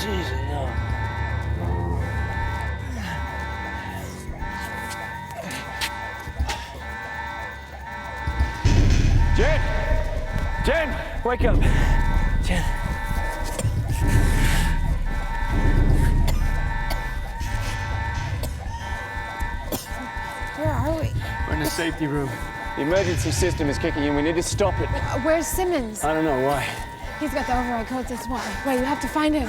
Jesus, no. Jen! Jen! Wake up! Jen. Where are we? We're in the safety room. The emergency system is kicking in. We need to stop it. Where's Simmons? I don't know why. He's got the override codes, that's why. Wait, you have to find him.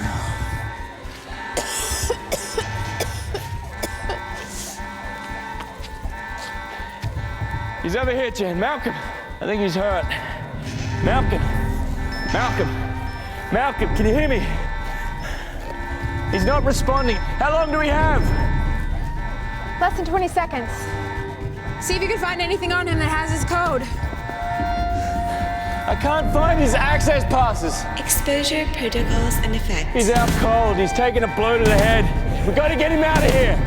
He's over here, Jen. Malcolm. I think he's hurt. Malcolm. Malcolm. Malcolm, can you hear me? He's not responding. How long do we have? Less than 20 seconds. See if you can find anything on him that has his code. I can't find his access passes. Exposure protocols in effect. He's out cold. He's taken a blow to the head. We've got to get him out of here.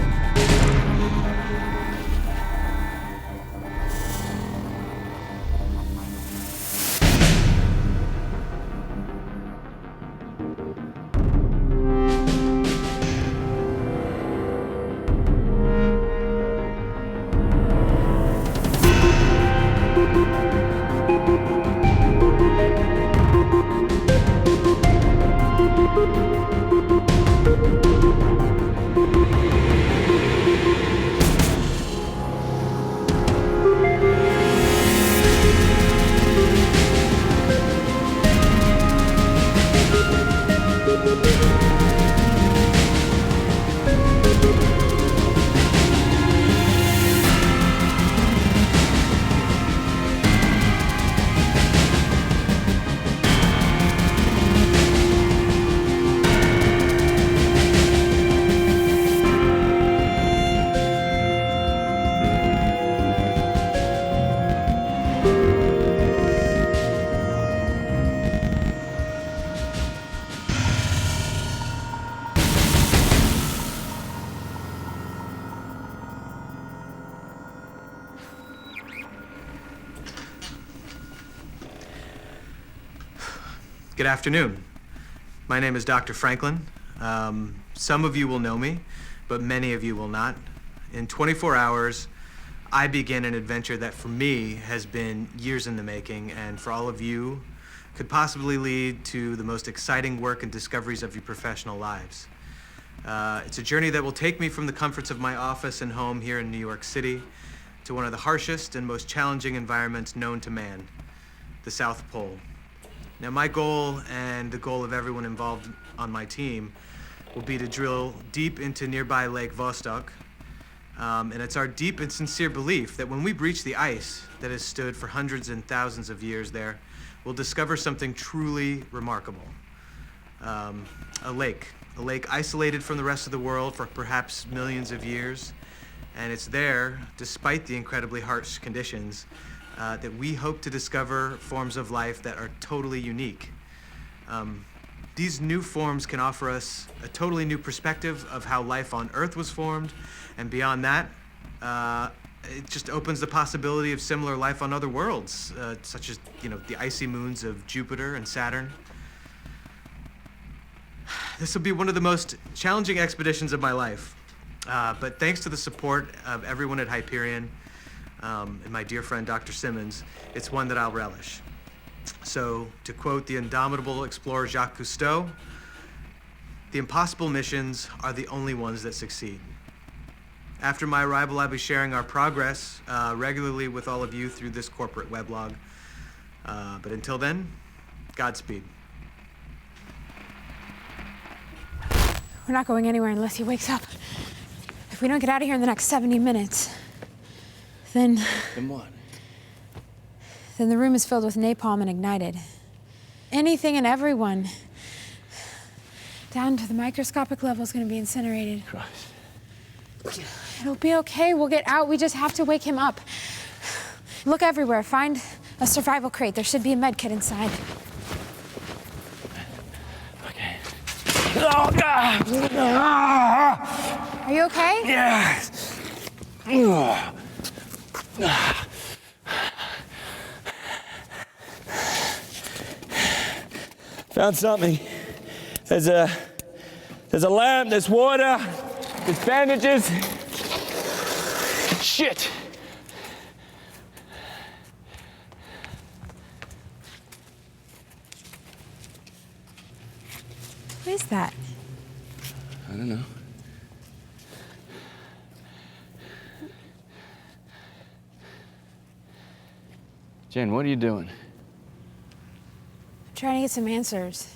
Good afternoon. My name is Dr. Franklin. Some of you will know me, but many of you will not. In 24 hours, I begin an adventure that for me has been years in the making, and for all of you, could possibly lead to the most exciting work and discoveries of your professional lives. It's a journey that will take me from the comforts of my office and home here in New York City to one of the harshest and most challenging environments known to man, the South Pole. Now, my goal and the goal of everyone involved on my team will be to drill deep into nearby Lake Vostok. And it's our deep and sincere belief that when we breach the ice that has stood for hundreds and thousands of years there, we'll discover something truly remarkable. A lake isolated from the rest of the world for perhaps millions of years. And it's there, despite the incredibly harsh conditions, that we hope to discover forms of life that are totally unique. These new forms can offer us a totally new perspective of how life on Earth was formed, and beyond that, it just opens the possibility of similar life on other worlds, such as, the icy moons of Jupiter and Saturn. This will be one of the most challenging expeditions of my life, but thanks to the support of everyone at Hyperion, and my dear friend Dr. Simmons, it's one that I'll relish. So, to quote the indomitable explorer Jacques Cousteau, the impossible missions are the only ones that succeed. After my arrival, I'll be sharing our progress regularly with all of you through this corporate weblog. But until then, Godspeed. We're not going anywhere unless he wakes up. If we don't get out of here in the next 70 minutes, Then what? Then the room is filled with napalm and ignited. Anything and everyone, down to the microscopic level, is going to be incinerated. Christ. It'll be okay. We'll get out. We just have to wake him up. Look everywhere. Find a survival crate. There should be a med kit inside. Okay. Oh, God. Are you okay? Yeah. Found something. There's There's a lamp, there's water, there's bandages. Shit! What is that? I don't know. Jen, what are you doing? I'm trying to get some answers.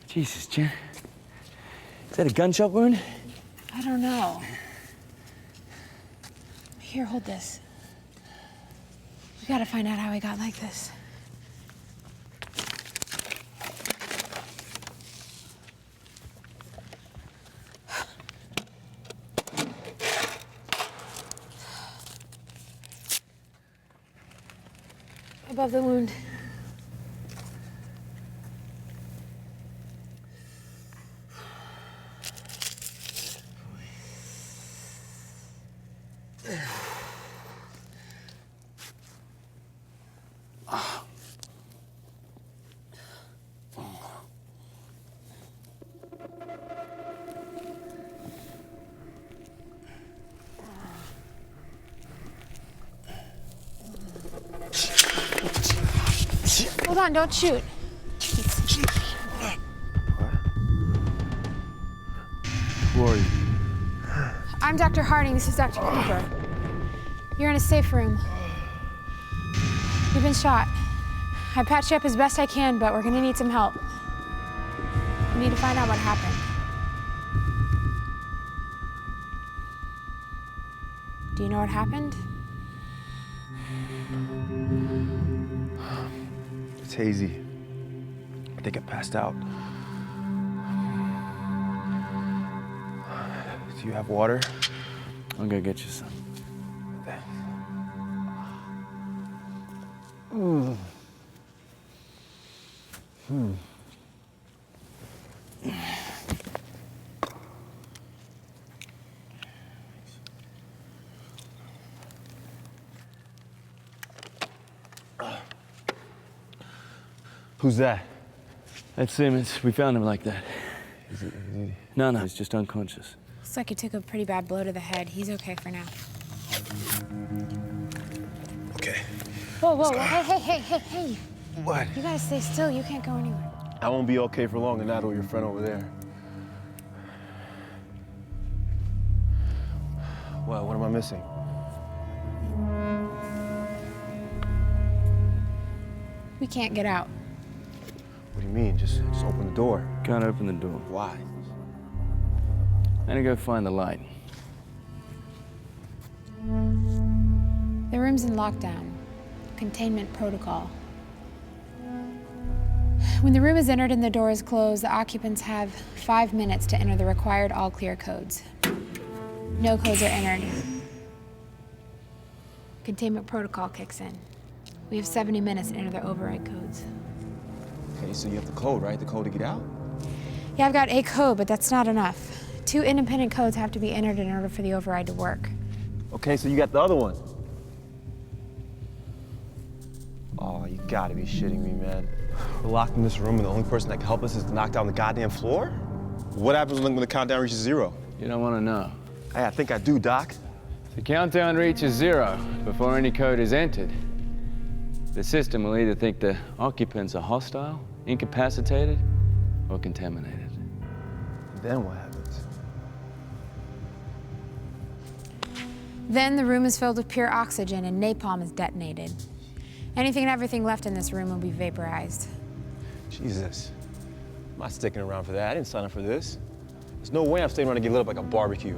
Jesus, Jen. Is that a gunshot wound? I don't know. Here, hold this. We gotta find out how he got like this. Above the wound. Hold on, don't shoot. Who are you? I'm Dr. Harding, this is Dr. Cooper. You're in a safe room. You've been shot. I patched you up as best I can, but we're gonna need some help. We need to find out what happened. Do you know what happened? It's hazy. I think I passed out. Do you have water? I'm gonna get you some. Thanks. Who's that? That's Simmons. We found him like that. Is he... No, he's just unconscious. Looks like he took a pretty bad blow to the head. He's okay for now. Okay. Whoa, hey. What? You gotta stay still. You can't go anywhere. I won't be okay for long, and not with your friend over there. What am I missing? We can't get out. What do you mean? Just open the door. Can't open the door. Why? I'm gonna go find the light. The room's in lockdown. Containment protocol. When the room is entered and the door is closed, the occupants have 5 minutes to enter the required all-clear codes. No codes are entered. Containment protocol kicks in. We have 70 minutes to enter the override codes. Okay, so you have the code, right? The code to get out? Yeah, I've got a code, but that's not enough. 2 independent codes have to be entered in order for the override to work. Okay, so you got the other one. Oh, you gotta be shitting me, man. We're locked in this room and the only person that can help us is to knock down the goddamn floor? What happens when the countdown reaches 0? You don't want to know. Hey, I think I do, Doc. If the countdown reaches 0 before any code is entered, the system will either think the occupants are hostile, incapacitated, or contaminated. Then what happens? Then the room is filled with pure oxygen and napalm is detonated. Anything and everything left in this room will be vaporized. Jesus. I'm not sticking around for that. I didn't sign up for this. There's no way I'm staying around to get lit up like a barbecue.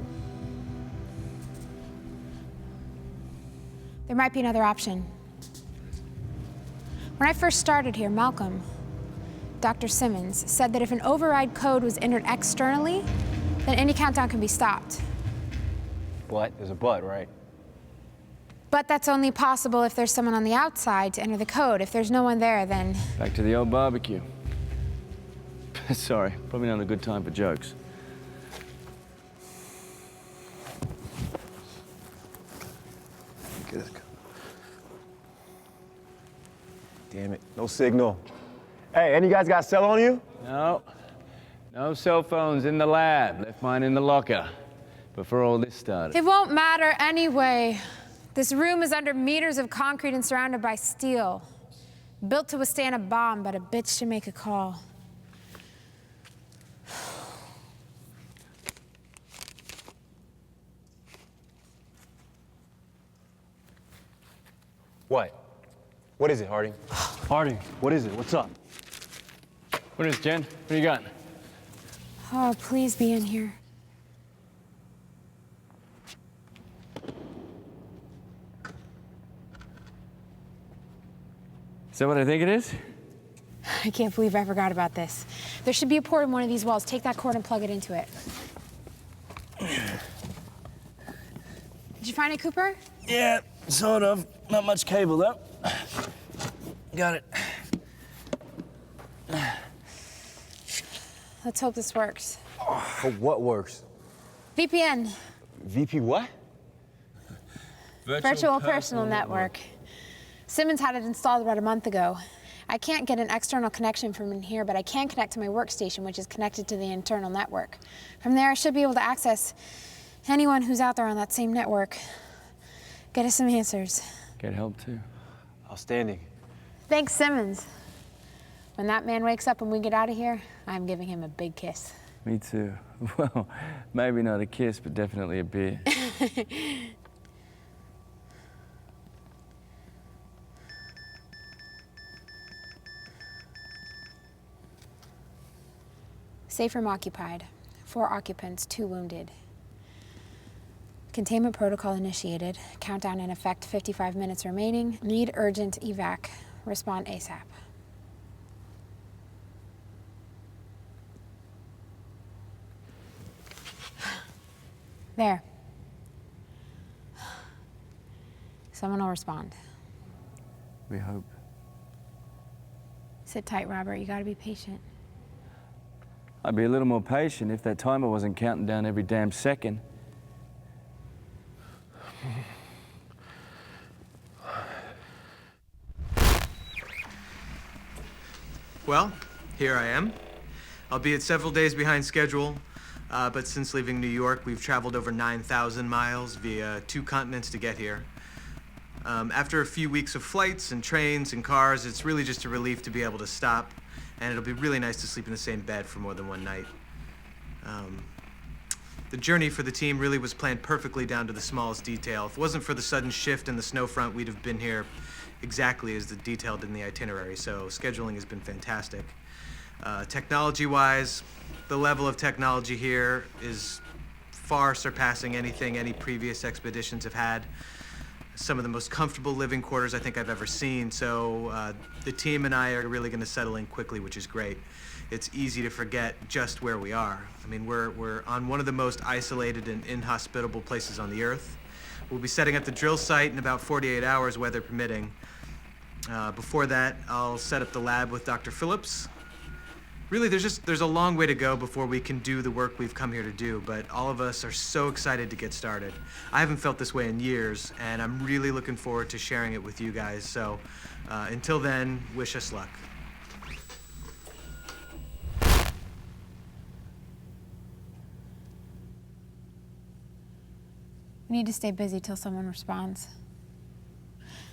There might be another option. When I first started here, Malcolm, Dr. Simmons, said that if an override code was entered externally, then any countdown can be stopped. But, there's a but, right? But that's only possible if there's someone on the outside to enter the code. If there's no one there, then... Back to the old barbecue. Sorry, probably not a good time for jokes. Damn it, no signal. Hey, any guys got cell on you? No. No cell phones in the lab. Left mine in the locker before all this started. It won't matter anyway. This room is under meters of concrete and surrounded by steel. Built to withstand a bomb, but a bitch to make a call. What? What is it, Harding? Harding, what is it? What's up? What is, Jen? What do you got? Oh, please be in here. Is that what I think it is? I can't believe I forgot about this. There should be a port in one of these walls. Take that cord and plug it into it. Did you find it, Cooper? Yeah, sort of. Not much cable, though. Got it. Let's hope this works. Oh, what works? VPN. VP what? Virtual Personal Network. Simmons had it installed about a month ago. I can't get an external connection from in here, but I can connect to my workstation, which is connected to the internal network. From there, I should be able to access anyone who's out there on that same network. Get us some answers. Get help, too. Outstanding. Thanks, Simmons. When that man wakes up and we get out of here, I'm giving him a big kiss. Me too. Well, maybe not a kiss, but definitely a beer. Safe room occupied. 4 occupants, 2 wounded. Containment protocol initiated. Countdown in effect, 55 minutes remaining. Need urgent evac. Respond ASAP. There. Someone will respond. We hope. Sit tight, Robert. You gotta be patient. I'd be a little more patient if that timer wasn't counting down every damn second. Well, here I am. Albeit several days behind schedule, but since leaving New York, we've traveled over 9,000 miles via 2 continents to get here. After a few weeks of flights and trains and cars, it's really just a relief to be able to stop, and it'll be really nice to sleep in the same bed for more than one night. The journey for the team really was planned perfectly down to the smallest detail. If it wasn't for the sudden shift in the snow front, we'd have been here exactly as detailed in the itinerary, so scheduling has been fantastic. Technology-wise, the level of technology here is far surpassing anything any previous expeditions have had. Some of the most comfortable living quarters I think I've ever seen, so the team and I are really going to settle in quickly, which is great. It's easy to forget just where we are. I mean, we're on one of the most isolated and inhospitable places on the Earth. We'll be setting up the drill site in about 48 hours, weather permitting. Before that, I'll set up the lab with Dr. Phillips. Really, there's a long way to go before we can do the work we've come here to do, but all of us are so excited to get started. I haven't felt this way in years, and I'm really looking forward to sharing it with you guys. So until then, wish us luck. We need to stay busy till someone responds.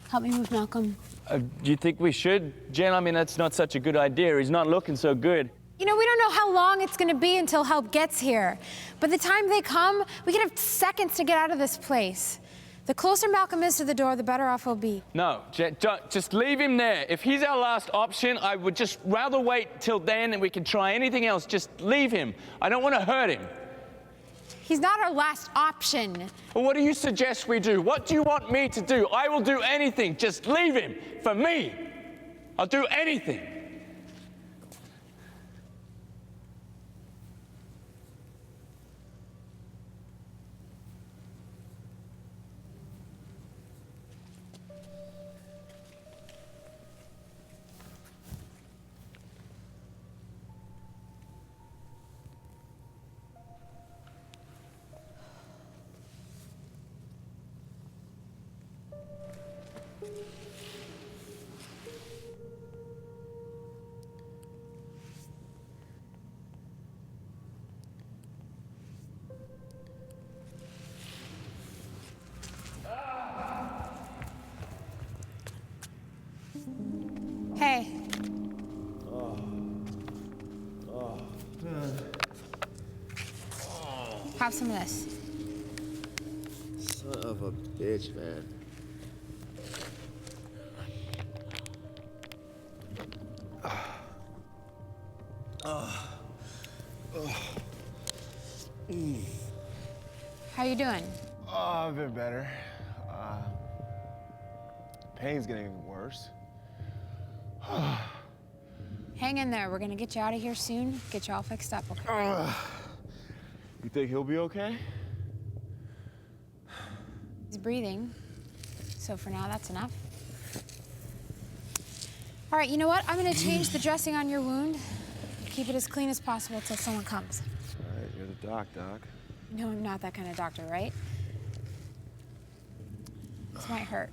Help me move Malcolm. Do you think we should, Jen? I mean, that's not such a good idea. He's not looking so good. You know, we don't know how long it's gonna be until help gets here. By the time they come, we can have seconds to get out of this place. The closer Malcolm is to the door, the better off we'll be. No, Jen, just leave him there. If he's our last option, I would just rather wait till then and we can try anything else. Just leave him. I don't want to hurt him. He's not our last option. Well, what do you suggest we do? What do you want me to do? I will do anything. Just leave him. For me. I'll do anything. Hey. Have some of this. Son of a bitch, man. How you doing? Oh, a bit better. Pain's getting worse. Hang in there. We're gonna get you out of here soon. Get you all fixed up, okay? You think he'll be okay? He's breathing. So for now, that's enough. All right, you know what? I'm gonna change the dressing on your wound. Keep it as clean as possible till someone comes. All right, you're the doc. No, I'm not that kind of doctor, right? This might hurt.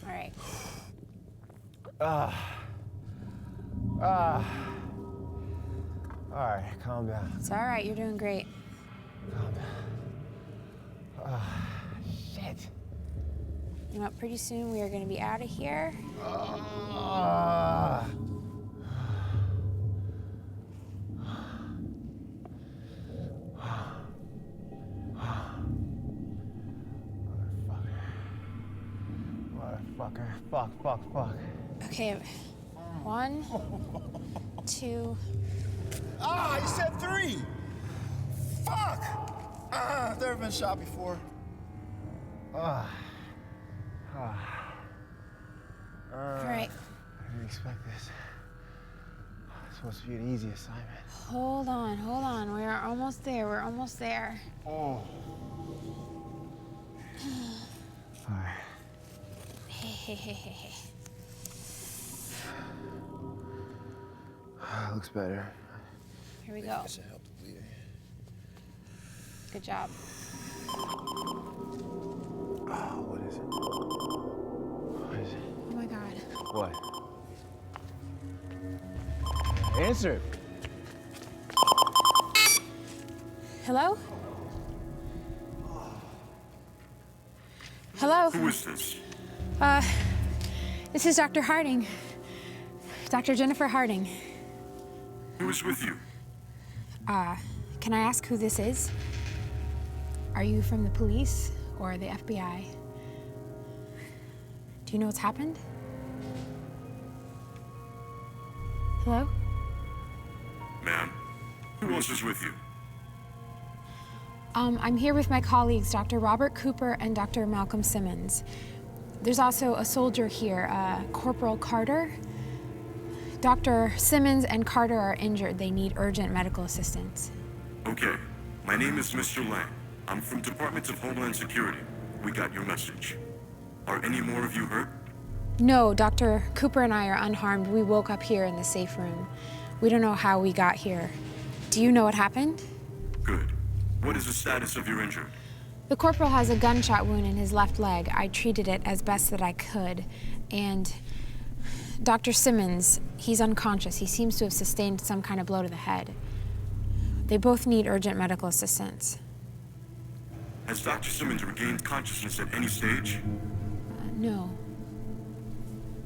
All right. All right, calm down. It's all right. You're doing great. Calm down. Shit. You know what? Pretty soon we are going to be out of here. Motherfucker. Fuck. Okay. 1, 2. Ah, you said 3! Fuck! I've never been shot before. All right. I didn't expect this. It's supposed to be an easy assignment. Hold on. We are almost there. Oh. All right. Hey. Looks better. Here we go. Should help the bleeding. Good job. Oh, what is it? Oh my God. What? Answer it. Hello? Hello? Who is this? This is Dr. Harding. Dr. Jennifer Harding. Who is with you? Can I ask who this is? Are you from the police or the FBI? Do you know what's happened? Hello? Ma'am, who else is with you? I'm here with my colleagues, Dr. Robert Cooper and Dr. Malcolm Simmons. There's also a soldier here, Corporal Carter. Dr. Simmons and Carter are injured. They need urgent medical assistance. Okay, my name is Mr. Lang. I'm from Department of Homeland Security. We got your message. Are any more of you hurt? No, Dr. Cooper and I are unharmed. We woke up here in the safe room. We don't know how we got here. Do you know what happened? Good. What is the status of your injury? The corporal has a gunshot wound in his left leg. I treated it as best that I could. And Dr. Simmons, he's unconscious. He seems to have sustained some kind of blow to the head. They both need urgent medical assistance. Has Dr. Simmons regained consciousness at any stage? No.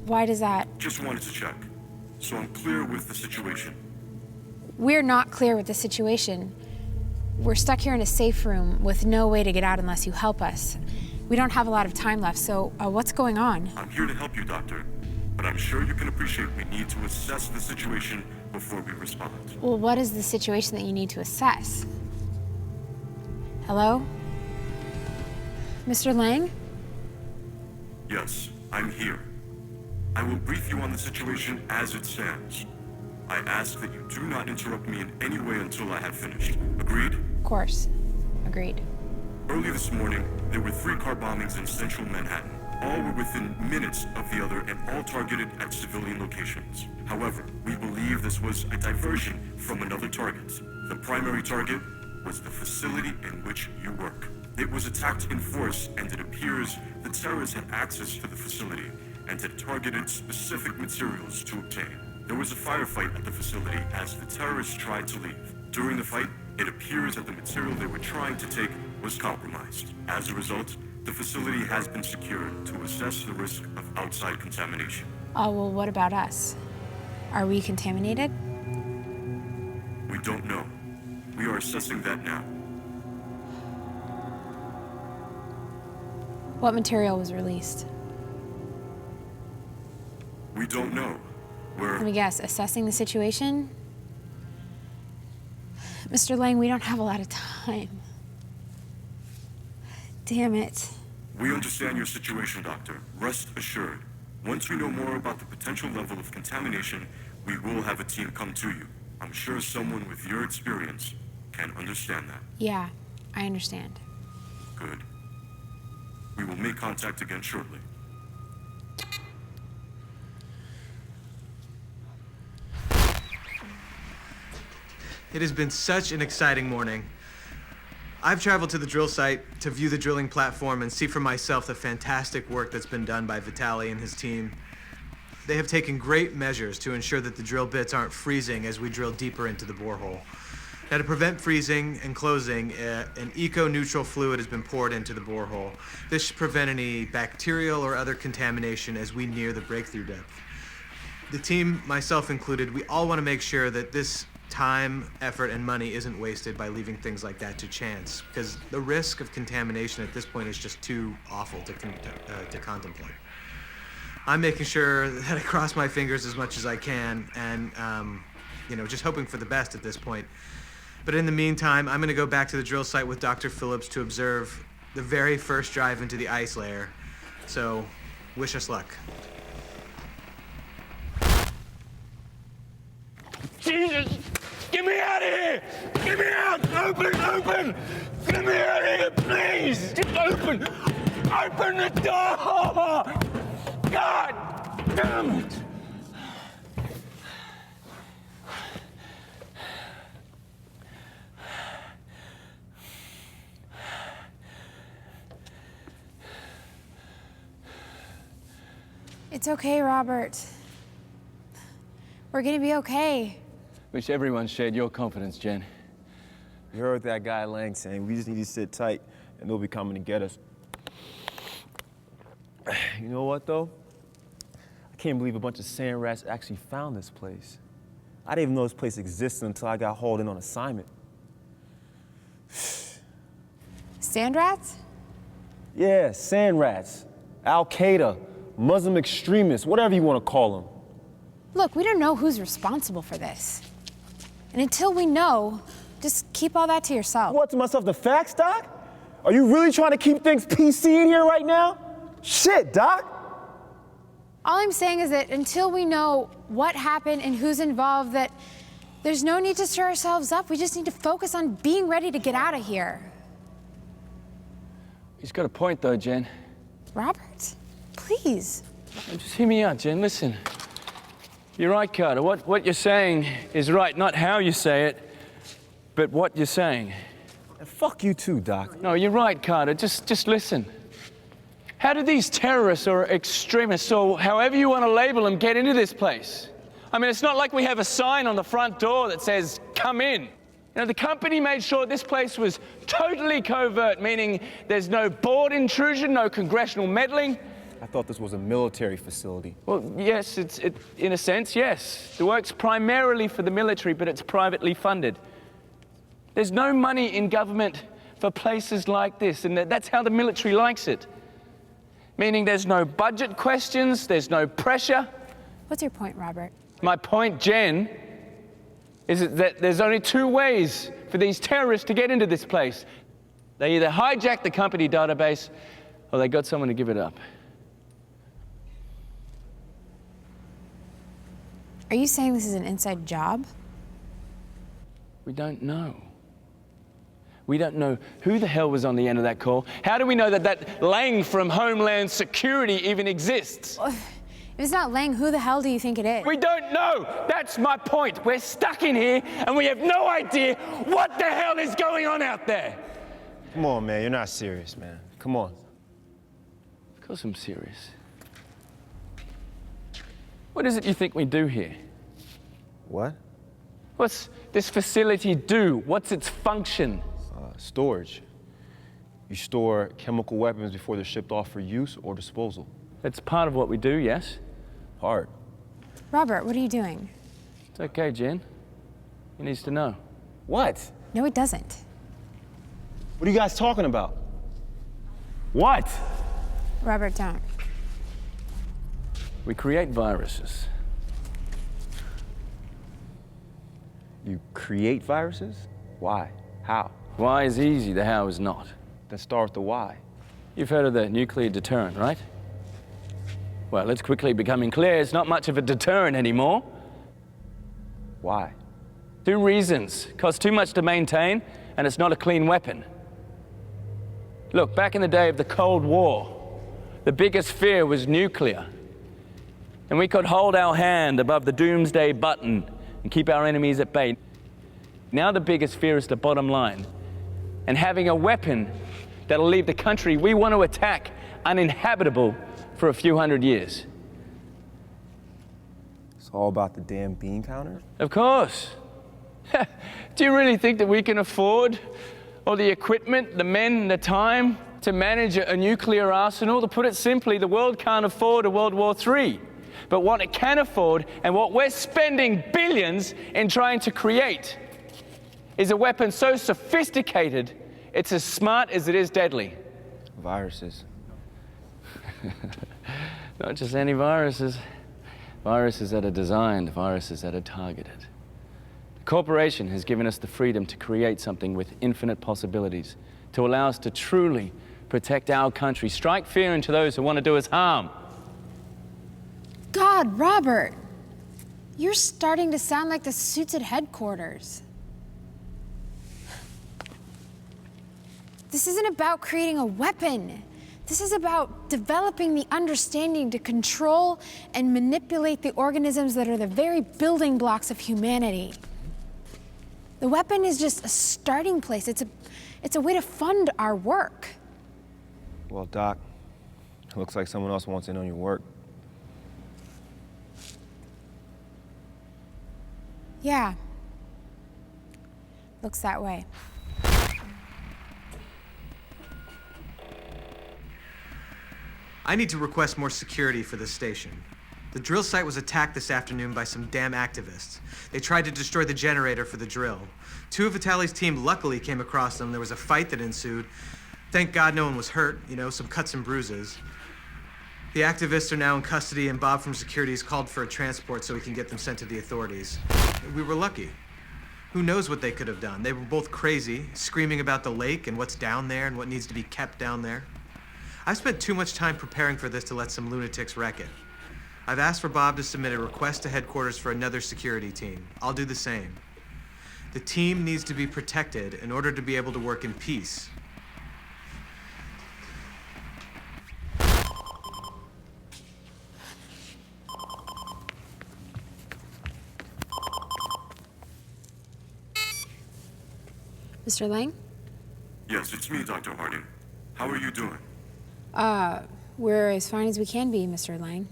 Why does that? Just wanted to check. So I'm clear with the situation. We're not clear with the situation. We're stuck here in a safe room with no way to get out unless you help us. We don't have a lot of time left, so what's going on? I'm here to help you, Doctor. But I'm sure you can appreciate we need to assess the situation before we respond. Well, what is the situation that you need to assess? Hello? Mr. Lang? Yes, I'm here. I will brief you on the situation as it stands. I ask that you do not interrupt me in any way until I have finished. Agreed? Of course. Agreed. Early this morning, there were 3 car bombings in central Manhattan. All were within minutes of the other and all targeted at civilian locations. However, we believe this was a diversion from another target. The primary target was the facility in which you work. It was attacked in force, and it appears the terrorists had access to the facility and had targeted specific materials to obtain. There was a firefight at the facility as the terrorists tried to leave. During the fight, it appears that the material they were trying to take was compromised. As a result, The facility has been secured to assess the risk of outside contamination. Oh, well, what about us? Are we contaminated? We don't know. We are assessing that now. What material was released? We don't know. Let me guess, assessing the situation? Mr. Lang, we don't have a lot of time. Damn it. We understand your situation, Doctor. Rest assured. Once we know more about the potential level of contamination, we will have a team come to you. I'm sure someone with your experience can understand that. Yeah, I understand. Good. We will make contact again shortly. It has been such an exciting morning. I've traveled to the drill site to view the drilling platform and see for myself the fantastic work that's been done by Vitaly and his team. They have taken great measures to ensure that the drill bits aren't freezing as we drill deeper into the borehole. Now, to prevent freezing and closing, an eco-neutral fluid has been poured into the borehole. This should prevent any bacterial or other contamination as we near the breakthrough depth. The team, myself included, we all want to make sure that this time, effort, and money isn't wasted by leaving things like that to chance, because the risk of contamination at this point is just too awful to contemplate. I'm making sure that I cross my fingers as much as I can, and just hoping for the best at this point. But in the meantime, I'm going to go back to the drill site with Dr. Phillips to observe the very first drive into the ice layer. So, wish us luck. Jesus! Get me out of here! Get me out! Open! Get me out of here, please! Just open! Open the door! God damn it! It's okay, Robert. We're gonna be okay. Wish everyone shared your confidence, Jen. You heard that guy Lang saying we just need to sit tight and they'll be coming to get us. You know what, though? I can't believe a bunch of sand rats actually found this place. I didn't even know this place existed until I got hauled in on assignment. Sand rats? Yeah, sand rats. Al-Qaeda, Muslim extremists, whatever you want to call them. Look, we don't know who's responsible for this. And until we know, just keep all that to yourself. What, to myself, the facts, Doc? Are you really trying to keep things PC in here right now? Shit, Doc! All I'm saying is that until we know what happened and who's involved, that there's no need to stir ourselves up. We just need to focus on being ready to get out of here. He's got a point, though, Jen. Robert, please. Just hear me out, Jen. Listen. You're right, Carter. What you're saying is right. Not how you say it, but what you're saying. And fuck you too, Doc. No, you're right, Carter. Just listen. How did these terrorists or extremists, or however you want to label them, get into this place? I mean, it's not like we have a sign on the front door that says, "Come in." You know, the company made sure this place was totally covert, meaning there's no board intrusion, no congressional meddling. I thought this was a military facility. Well, yes, in a sense, yes. The work's primarily for the military, but it's privately funded. There's no money in government for places like this, and that's how the military likes it. Meaning there's no budget questions, there's no pressure. What's your point, Robert? My point, Jen, is that there's only two ways for these terrorists to get into this place. They either hijack the company database, or they got someone to give it up. Are you saying this is an inside job? We don't know. We don't know who the hell was on the end of that call. How do we know that Lang from Homeland Security even exists? If it's not Lang, who the hell do you think it is? We don't know. That's my point. We're stuck in here and we have no idea what the hell is going on out there. Come on, man. You're not serious, man. Come on. Of course I'm serious. What is it you think we do here? What? What's this facility do? What's its function? Storage. You store chemical weapons before they're shipped off for use or disposal. It's part of what we do, yes? Hard. Robert, what are you doing? It's okay, Jen. He needs to know. What? No, it doesn't. What are you guys talking about? What? Robert, don't. We create viruses. You create viruses? Why? How? Why is easy, the how is not. Then start with the why. You've heard of the nuclear deterrent, right? Well, it's quickly becoming clear it's not much of a deterrent anymore. Why? 2 reasons. Costs too much to maintain, and it's not a clean weapon. Look, back in the day of the Cold War, the biggest fear was nuclear. And we could hold our hand above the doomsday button and keep our enemies at bay. Now the biggest fear is the bottom line. And having a weapon that'll leave the country we want to attack uninhabitable for a few hundred years. It's all about the damn bean counter? Of course. Do you really think that we can afford all the equipment, the men, the time to manage a nuclear arsenal? To put it simply, the world can't afford a World War III. But what it can afford, and what we're spending billions in trying to create, is a weapon so sophisticated, it's as smart as it is deadly. Viruses. Not just any viruses. Viruses that are designed, viruses that are targeted. The corporation has given us the freedom to create something with infinite possibilities, to allow us to truly protect our country, strike fear into those who want to do us harm. God, Robert! You're starting to sound like the suits at headquarters. This isn't about creating a weapon. This is about developing the understanding to control and manipulate the organisms that are the very building blocks of humanity. The weapon is just a starting place. It's a way to fund our work. Well, Doc, it looks like someone else wants in on your work. Yeah. Looks that way. I need to request more security for this station. The drill site was attacked this afternoon by some damn activists. They tried to destroy the generator for the drill. 2 of Vitaly's team luckily came across them. There was a fight that ensued. Thank God no one was hurt, some cuts and bruises. The activists are now in custody, and Bob from security has called for a transport so we can get them sent to the authorities. We were lucky. Who knows what they could have done? They were both crazy, screaming about the lake and what's down there and what needs to be kept down there. I've spent too much time preparing for this to let some lunatics wreck it. I've asked for Bob to submit a request to headquarters for another security team. I'll do the same. The team needs to be protected in order to be able to work in peace. Mr. Lang? Yes, it's me, Dr. Harding. How are you doing? We're as fine as we can be, Mr. Lang.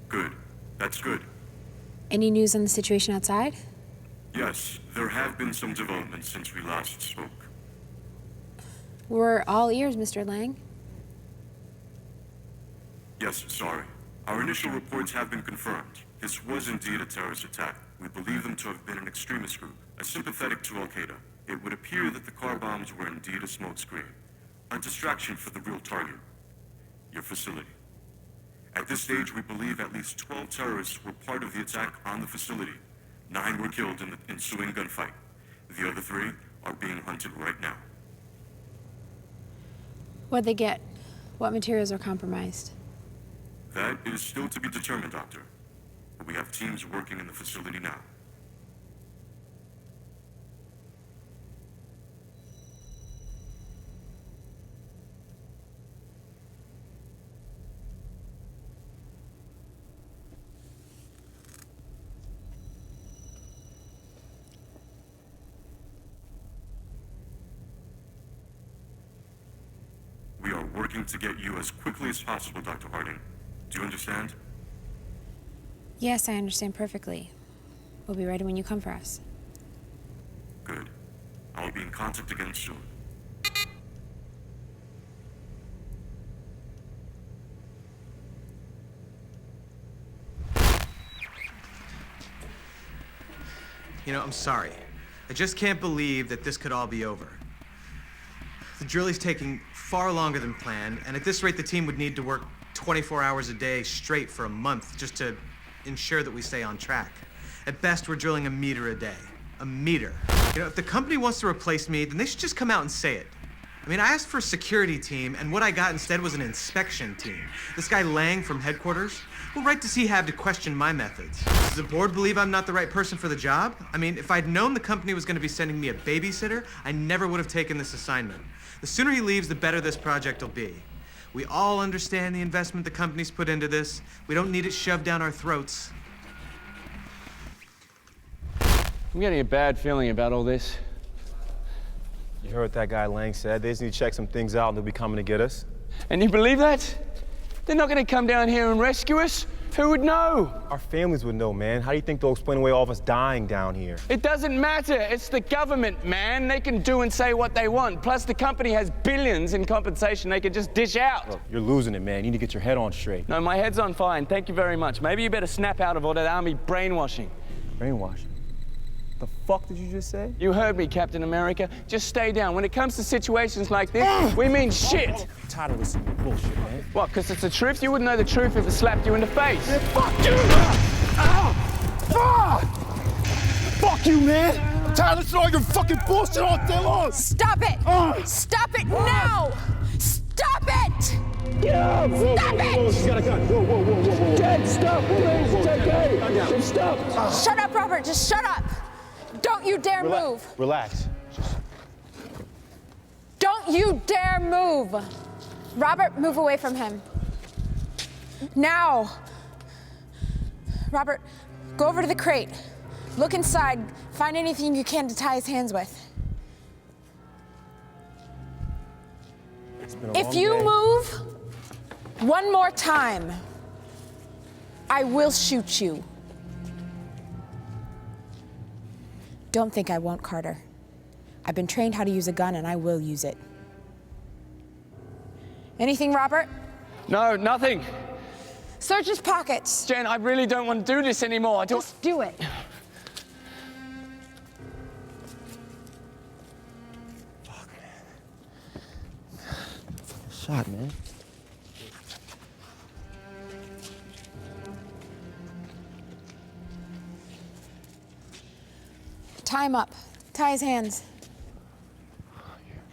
Good. That's good. Any news on the situation outside? Yes, there have been some developments since we last spoke. We're all ears, Mr. Lang. Yes, sorry. Our initial reports have been confirmed. This was indeed a terrorist attack. We believe them to have been an extremist group, sympathetic to Al-Qaeda. It would appear that the car bombs were indeed a smokescreen, a distraction for the real target, your facility. At this stage, we believe at least 12 terrorists were part of the attack on the facility. 9 were killed in the ensuing gunfight. The other 3 are being hunted right now. What'd they get? What materials are compromised? That is still to be determined, Doctor. But we have teams working in the facility now. We are working to get you as quickly as possible, Dr. Harding. Do you understand? Yes, I understand perfectly. We'll be ready when you come for us. Good. I'll be in contact again soon. You know, I'm sorry. I just can't believe that this could all be over. The drill is taking far longer than planned, and at this rate, the team would need to work 24 hours a day straight for a month just to ensure that we stay on track. At best, we're drilling a meter a day. A meter. You know, if the company wants to replace me, then they should just come out and say it. I mean, I asked for a security team, and what I got instead was an inspection team. This guy Lang from headquarters, what right does he have to question my methods? Does the board believe I'm not the right person for the job? I mean, if I'd known the company was going to be sending me a babysitter, I never would have taken this assignment. The sooner he leaves, the better this project will be. We all understand the investment the company's put into this. We don't need it shoved down our throats. I'm getting a bad feeling about all this. You heard what that guy Lang said. They just need to check some things out and they'll be coming to get us. And you believe that? They're not going to come down here and rescue us? Who would know? Our families would know, man. How do you think they'll explain away all of us dying down here? It doesn't matter. It's the government, man. They can do and say what they want. Plus, the company has billions in compensation they can just dish out. Look, you're losing it, man. You need to get your head on straight. No, my head's on fine. Thank you very much. Maybe you better snap out of all that army brainwashing. Brainwashing? The fuck did you just say? You heard me, Captain America. Just stay down. When it comes to situations like this, we mean shit. I'm tired of listening to your bullshit, man. What, because it's the truth? You wouldn't know the truth if it slapped you in the face. Man, fuck you! Ow! Fuck! Fuck you, man! I'm tired of listening to all your fucking bullshit all day long! Stop it! Stop it now! Stop it! Yeah! Stop it! She's got a gun. Whoa. Dad, stop, please. It's okay. Just stop. Shut up, Robert. Just shut up. Don't you dare move. Relax. Don't you dare move. Robert, move away from him. Now. Robert, go over to the crate. Look inside. Find anything you can to tie his hands with. If you move one more time, I will shoot you. Don't think I won't, Carter. I've been trained how to use a gun, and I will use it. Anything, Robert? No, nothing. Search his pockets. Jen, I really don't want to do this anymore. Just do it. Fuck, man. Shot, man. Tie him up. Tie his hands.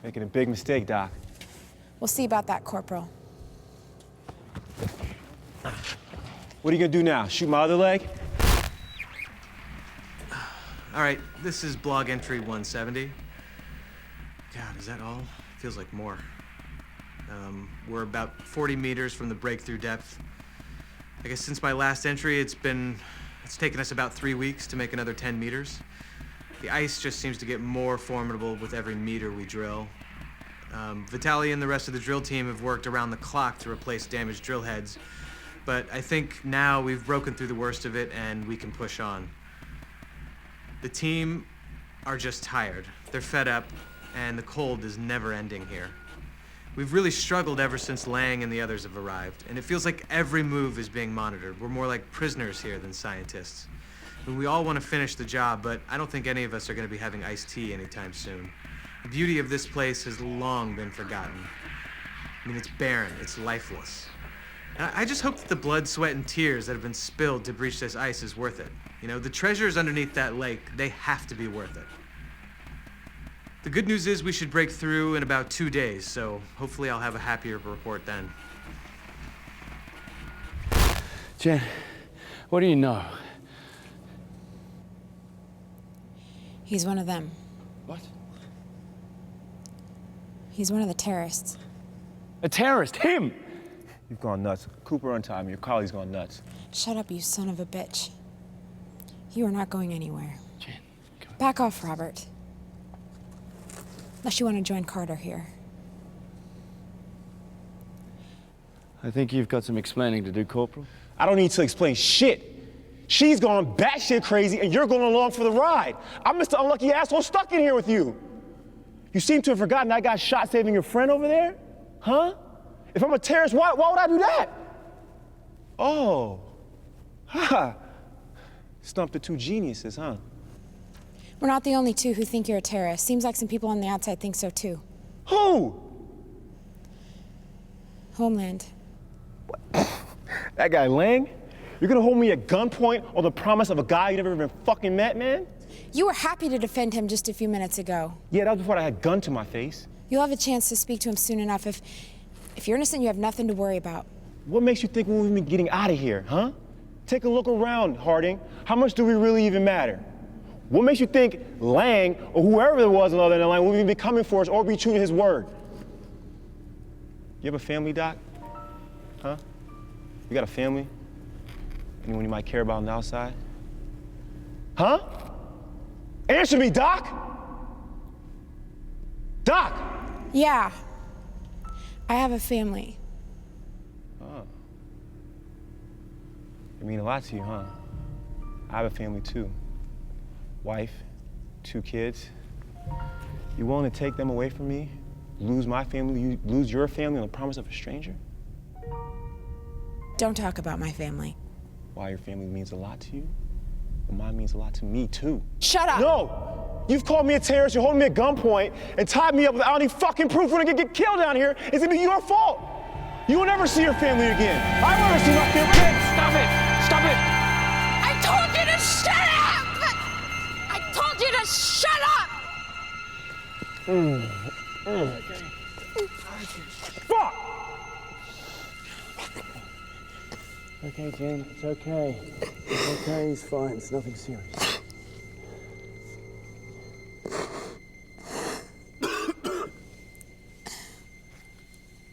Making a big mistake, Doc. We'll see about that, Corporal. What are you gonna do now? Shoot my other leg? All right, this is blog entry 170. God, is that all? Feels like more. We're about 40 meters from the breakthrough depth. I guess since my last entry, it's taken us about 3 weeks to make another 10 meters. The ice just seems to get more formidable with every meter we drill. Vitaly and the rest of the drill team have worked around the clock to replace damaged drill heads, but I think now we've broken through the worst of it and we can push on. The team are just tired. They're fed up, and the cold is never ending here. We've really struggled ever since Lang and the others have arrived, and it feels like every move is being monitored. We're more like prisoners here than scientists. I mean, we all want to finish the job, but I don't think any of us are going to be having iced tea anytime soon. The beauty of this place has long been forgotten. I mean, it's barren, it's lifeless. And I just hope that the blood, sweat, and tears that have been spilled to breach this ice is worth it. You know, the treasures underneath that lake, they have to be worth it. The good news is we should break through in about 2 days, so hopefully I'll have a happier report then. Jen, what do you know? He's one of them. What? He's one of the terrorists. A terrorist? Him? You've gone nuts. Cooper, untie me. Your colleague's gone nuts. Shut up, you son of a bitch. You are not going anywhere. Jen, come on. Back off, Robert. Unless you want to join Carter here. I think you've got some explaining to do, Corporal. I don't need to explain shit. She's gone batshit crazy, and you're going along for the ride. I'm Mr. Unlucky Asshole stuck in here with you. You seem to have forgotten I got shot saving your friend over there? Huh? If I'm a terrorist, why would I do that? Oh. Ha. Stumped the two geniuses, huh? We're not the only two who think you're a terrorist. Seems like some people on the outside think so too. Who? Homeland. That guy Lang? You're gonna hold me at gunpoint on the promise of a guy you never even fucking met, man? You were happy to defend him just a few minutes ago. Yeah, that was before I had a gun to my face. You'll have a chance to speak to him soon enough. If you're innocent, you have nothing to worry about. What makes you think we'll be getting out of here, huh? Take a look around, Harding. How much do we really even matter? What makes you think Lang, or whoever it was on the other end of the line, will even be coming for us or be true to his word? You have a family, Doc? Huh? You got a family? Anyone you might care about on the outside? Huh? Answer me, Doc! Doc! Yeah. I have a family. Oh. It means a lot to you, huh? I have a family too. Wife, 2 kids. You willing to take them away from me? Lose my family, you lose your family on the promise of a stranger? Don't talk about my family. Why your family means a lot to you? Well, mine means a lot to me too. Shut up! No! You've called me a terrorist, you're holding me at gunpoint, and tied me up without any fucking proof when I get killed down here. It's gonna be your fault. You will never see your family again. I will never see my family again. Stop it! Stop it! I told you to shut up! I told you to shut up! Fuck! Okay, Jen, it's okay. It's okay, he's fine. It's nothing serious.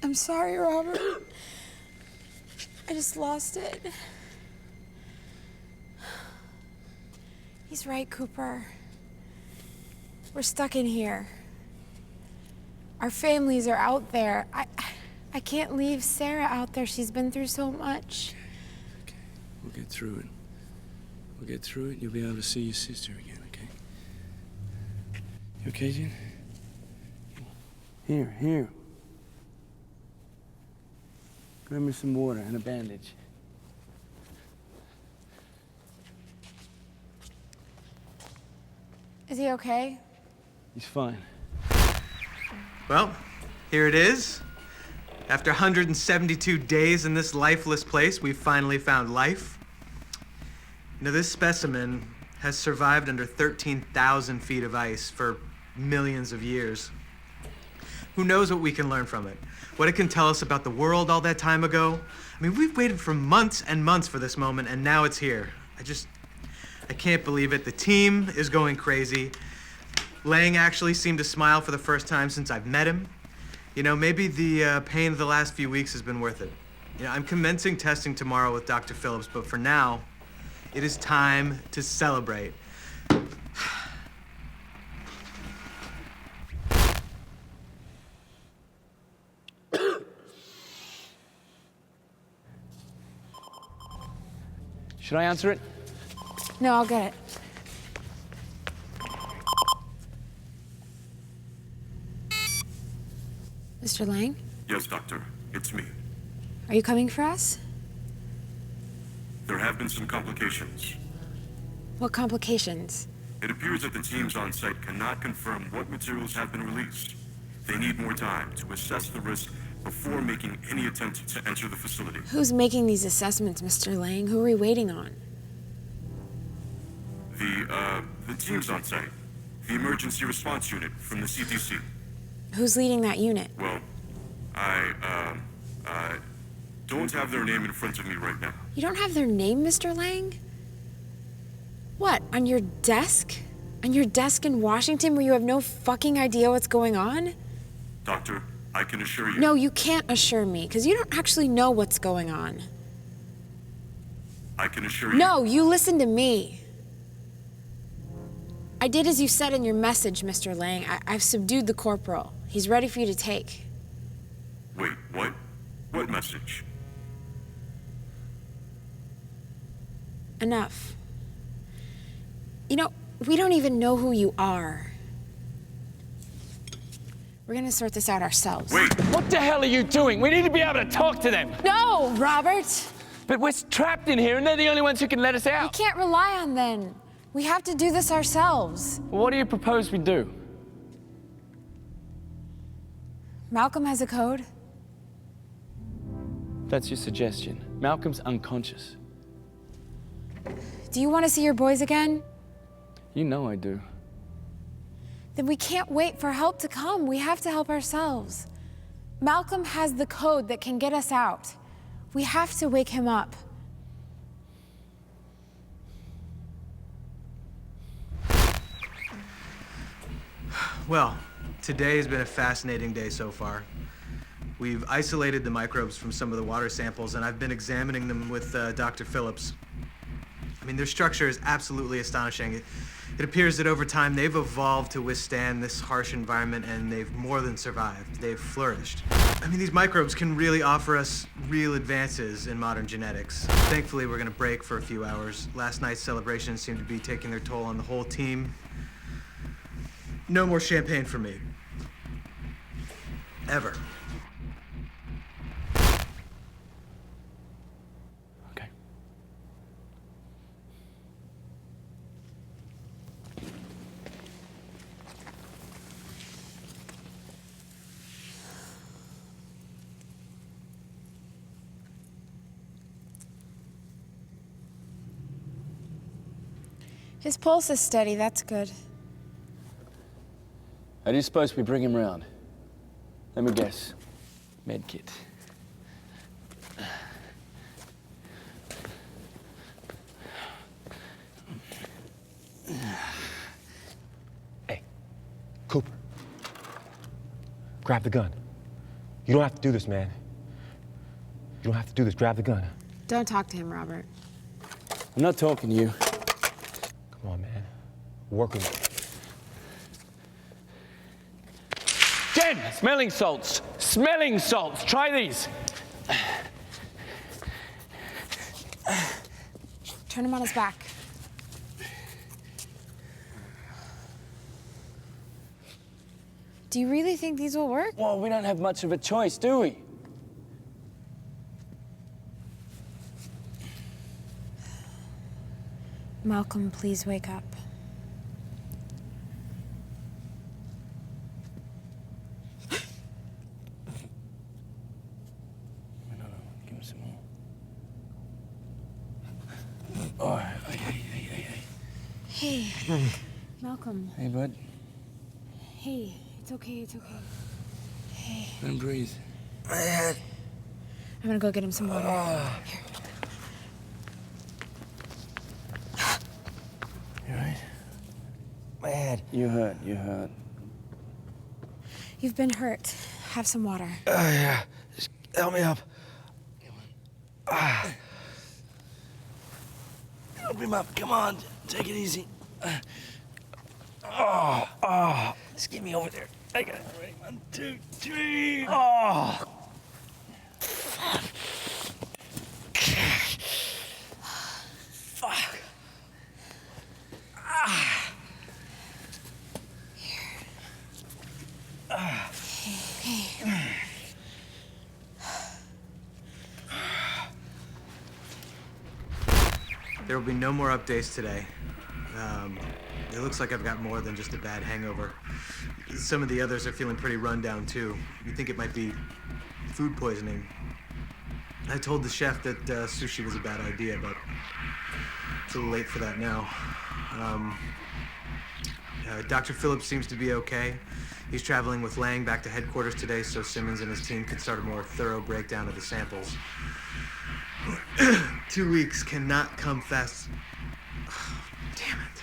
I'm sorry, Robert. I just lost it. He's right, Cooper. We're stuck in here. Our families are out there. I can't leave Sarah out there. She's been through so much. Okay, we'll get through it. We'll get through it. You'll be able to see your sister again, okay? You okay, Jen? Here. Grab me some water and a bandage. Is he okay? He's fine. Well, here it is. After 172 days in this lifeless place, we've finally found life. Now, this specimen has survived under 13,000 feet of ice for millions of years. Who knows what we can learn from it? What it can tell us about the world all that time ago? I mean, we've waited for months and months for this moment, and now it's here. I can't believe it. The team is going crazy. Lang actually seemed to smile for the first time since I've met him. You know, maybe the pain of the last few weeks has been worth it. You know, I'm commencing testing tomorrow with Dr. Phillips, but for now, it is time to celebrate. Should I answer it? No, I'll get it. Mr. Lang, Yes, Doctor. It's me. are you coming for us? There have been some complications. What complications? It appears that the teams on site cannot confirm what materials have been released. They need more time to assess the risk before making any attempt to enter the facility. Who's making these assessments, Mr. Lang? Who are we waiting on? The teams on site. The emergency response unit from the CTC. Who's leading that unit? Well, I don't have their name in front of me right now. You don't have their name, Mr. Lang? What, on your desk? On your desk in Washington where you have no fucking idea what's going on? Doctor, I can assure you. No, you can't assure me, because you don't actually know what's going on. I can assure you. No, you listen to me. I did as you said in your message, Mr. Lang. I've subdued the corporal. He's ready for you to take. Wait, what? What message? Enough. You know, we don't even know who you are. We're gonna sort this out ourselves. Wait! What the hell are you doing? We need to be able to talk to them. No, Robert! But we're trapped in here and they're the only ones who can let us We out. can't rely on them. We have to do this ourselves. What do you propose we do? Malcolm has a code. That's your suggestion. Malcolm's unconscious. Do you want to see your boys again? You know I do. Then we can't wait for help to come. We have to help ourselves. Malcolm has the code that can get us out. We have to wake him up. Well, today has been a fascinating day so far. We've isolated the microbes from some of the water samples, and I've been examining them with Dr. Phillips. I mean, their structure is absolutely astonishing. It appears that over time they've evolved to withstand this harsh environment, and they've more than survived. They've flourished. I mean, these microbes can really offer us real advances in modern genetics. Thankfully, we're gonna break for a few hours. Last night's celebrations seem to be taking their toll on the whole team. No more champagne for me. Ever. Okay. His pulse is steady, that's good. How do you suppose we bring him round? Let me guess. Med kit. Hey, Cooper. Grab the gun. You don't have to do this, man. You don't have to do this. Grab the gun. Don't talk to him, Robert. I'm not talking to you. Come on, man. Work with me. Jen! Smelling salts! Smelling salts! Try these! Turn him on his back. Do you really think these will work? Well, we don't have much of a choice, do we? Malcolm, please wake up. Give him some more. Oh, hey. Hey, Malcolm. Hey, bud. Hey, it's okay, it's okay. Hey. Let him breathe. I'm gonna go get him some water. Here. You all right? My head. You hurt, you hurt. You've been hurt. Have some water. Yeah. Just help me up. Help him up. Come on. Take it easy. Just get me over there. I got it. Ready? 1, 2, 3. Oh. Fuck. There will be no more updates today. It looks like I've got more than just a bad hangover. Some of the others are feeling pretty run down too. You think it might be food poisoning. I told the chef that sushi was a bad idea, but it's a little late for that now. Dr. Phillips seems to be okay. He's traveling with Lang back to headquarters today so Simmons and his team can start a more thorough breakdown of the samples. 2 weeks cannot come fast. Damn it.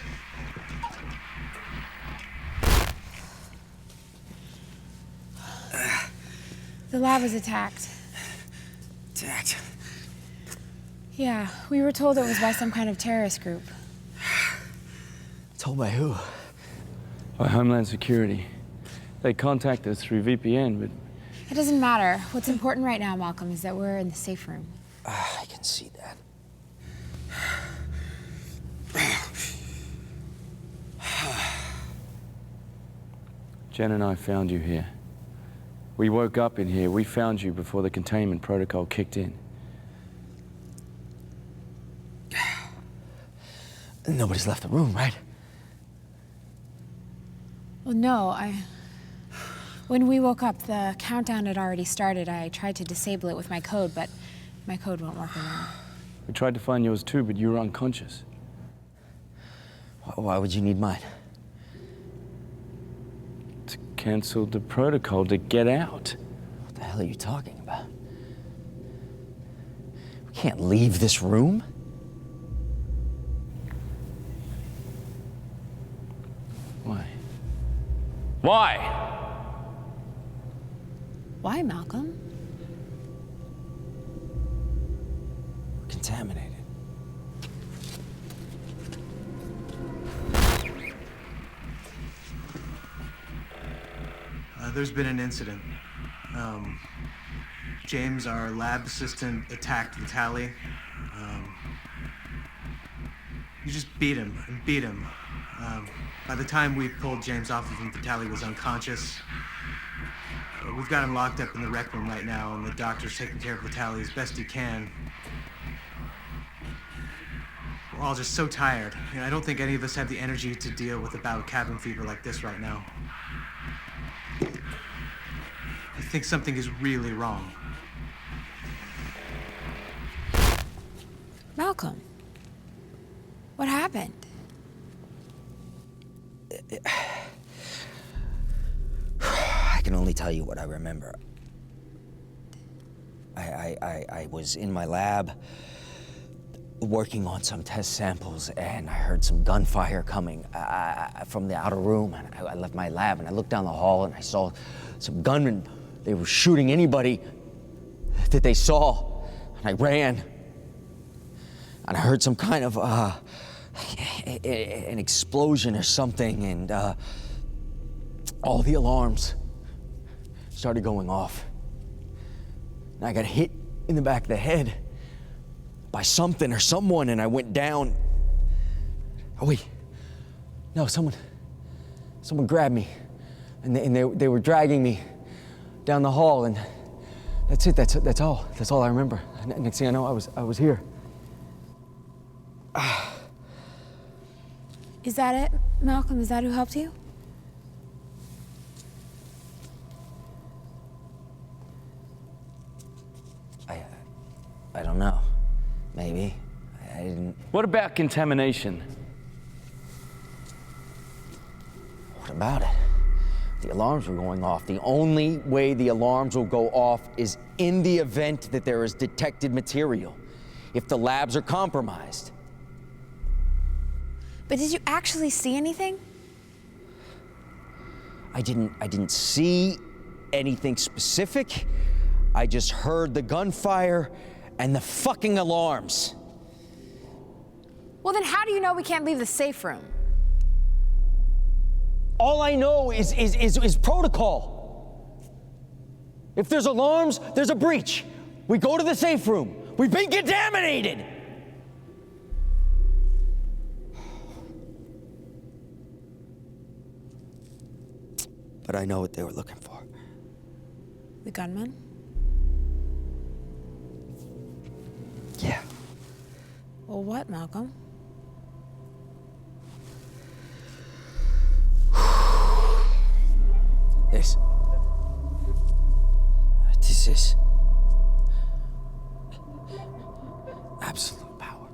The lab was attacked. Attacked? Yeah, we were told it was by some kind of terrorist group. Told by who? By Homeland Security. They contacted us through VPN, but... It doesn't matter. What's important right now, Malcolm, is that we're in the safe room. I can see that. Jen and I found you here. We woke up in here. We found you before the containment protocol kicked in. Nobody's left the room, right? Well, no, When we woke up, the countdown had already started. I tried to disable it with my code, but my code won't work anymore. We tried to find yours too, but you were unconscious. Why would you need mine? To cancel the protocol to get out. What the hell are you talking about? We can't leave this room. Why? Why? Why, Malcolm? We're contaminated. There's been an incident. James, our lab assistant, attacked Vitaly. You just beat him and beat him. By the time we pulled James off of him, Vitaly was unconscious. We've got him locked up in the rec room right now, and the doctor's taking care of Vitaly as best he can. We're all just so tired. I don't think any of us have the energy to deal with a bout of cabin fever like this right now. I think something is really wrong. Malcolm, what happened? I can only tell you what I remember. I was in my lab working on some test samples, and I heard some gunfire coming from the outer room, and I left my lab and I looked down the hall and I saw some gunmen. They were shooting anybody that they saw, and I ran, and I heard some kind of an explosion or something, and all the alarms started going off. And I got hit in the back of the head by something or someone, and I went down. Oh wait, no, someone grabbed me, and they were dragging me down the hall, and that's it. That's all I remember. Next thing I know, I was here. Is that it, Malcolm? Is that who helped you? I don't know. Maybe. I didn't. What about contamination? What about it? The alarms were going off. The only way the alarms will go off is in the event that there is detected material. If the labs are compromised. But did you actually see anything? I didn't see anything specific. I just heard the gunfire and the fucking alarms. Well, then how do you know we can't leave the safe room? All I know is protocol. If there's alarms, there's a breach. We go to the safe room. We've been contaminated. But I know what they were looking for. The gunman? Yeah. Well, what, Malcolm? This is absolute power.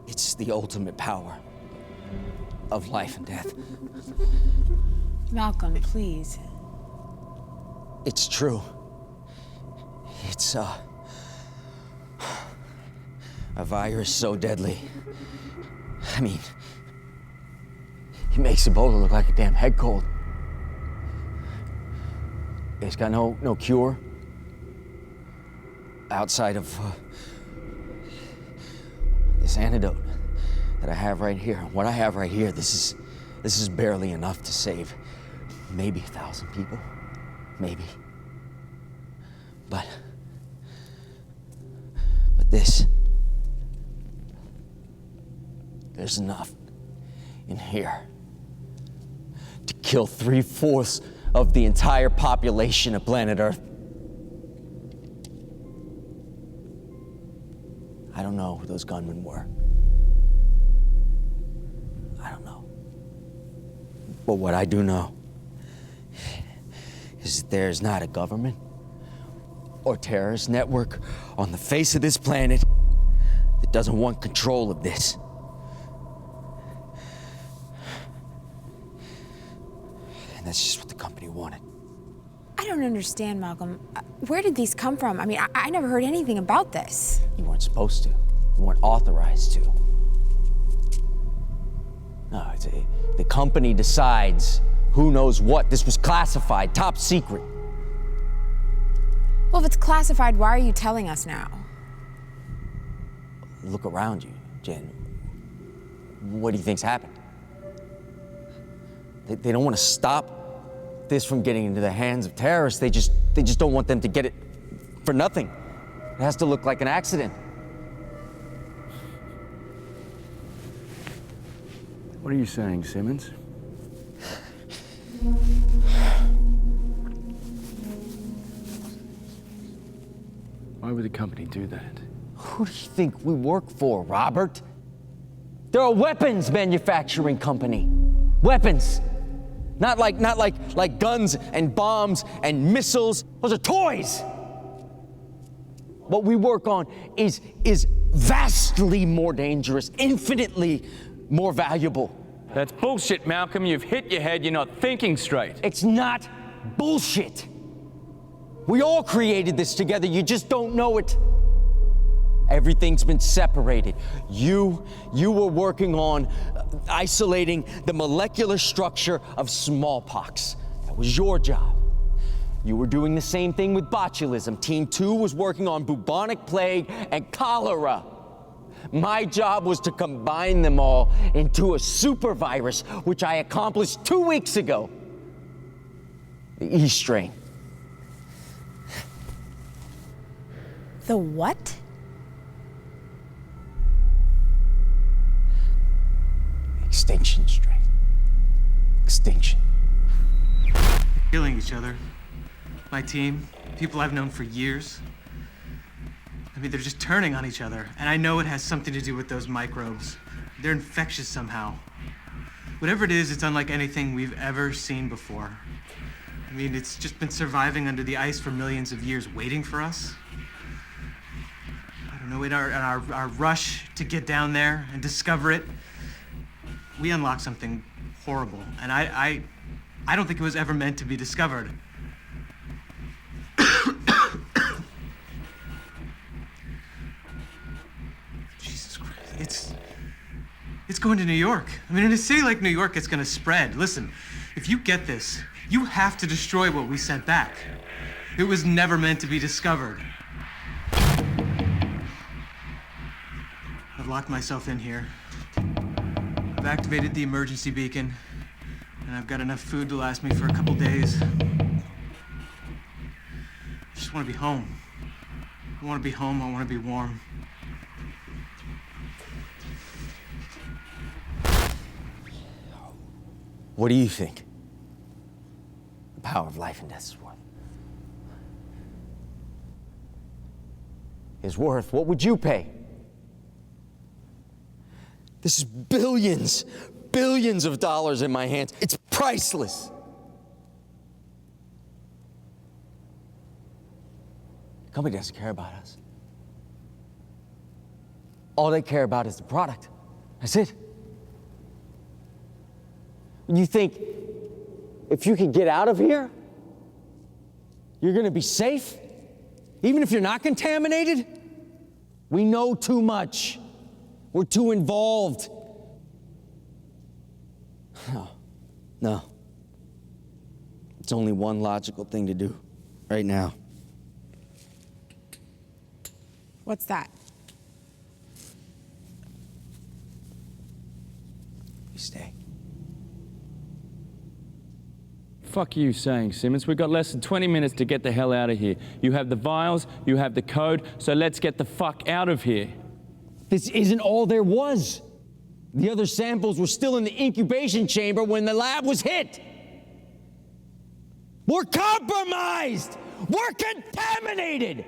It's the ultimate power of life and death. Malcolm, please. It's true. It's a virus so deadly. I mean, it makes Ebola look like a damn head cold. It's got no cure outside of this antidote that I have right here. What I have right here, this is barely enough to save maybe 1,000 people, maybe. But there's enough in here to kill 3/4 of the entire population of planet Earth. I don't know who those gunmen were. But what I do know is that there is not a government or terrorist network on the face of this planet that doesn't want control of this. And that's just what the company wanted. I don't understand, Malcolm. Where did these come from? I mean, I never heard anything about this. You weren't supposed to. You weren't authorized to. No, the company decides who knows what. This was classified, top secret. Well, if it's classified, why are you telling us now? Look around you, Jen. What do you think's happened? They don't want to stop this from getting into the hands of terrorists. They just don't want them to get it for nothing. It has to look like an accident. What are you saying, Simmons? Why would the company do that? Who do you think we work for, Robert? They're a weapons manufacturing company. Weapons. Not like guns and bombs and missiles. Those are toys. What we work on is vastly more dangerous, infinitely more valuable. That's bullshit, Malcolm. You've hit your head. You're not thinking straight. It's not bullshit. We all created this together. You just don't know it. Everything's been separated. You were working on isolating the molecular structure of smallpox. That was your job. You were doing the same thing with botulism. Team 2 was working on bubonic plague and cholera. My job was to combine them all into a super virus, which I accomplished 2 weeks ago. The E strain. The what? Extinction strain. Extinction. Killing each other. My team, people I've known for years. I mean, they're just turning on each other. And I know it has something to do with those microbes. They're infectious somehow. Whatever it is, it's unlike anything we've ever seen before. I mean, it's just been surviving under the ice for millions of years, waiting for us. I don't know, in our rush to get down there and discover it, we unlocked something horrible. And I don't think it was ever meant to be discovered. Jesus Christ, it's going to New York. I mean, in a city like New York, it's gonna spread. Listen, if you get this, you have to destroy what we sent back. It was never meant to be discovered. I've locked myself in here. I've activated the emergency beacon, and I've got enough food to last me for a couple days. I just want to be home. I want to be home, I want to be warm. What do you think the power of life and death is worth? Is worth? What would you pay? This is billions of dollars in my hands. It's priceless. The company doesn't care about us. All they care about is the product. That's it. You think if you can get out of here, you're gonna be safe? Even if you're not contaminated? We know too much. We're too involved. No. It's only one logical thing to do right now. What's that? You stay. Fuck you saying, Simmons. We've got less than 20 minutes to get the hell out of here. You have the vials, you have the code, so let's get the fuck out of here. This isn't all there was. The other samples were still in the incubation chamber when the lab was hit. We're compromised! We're contaminated!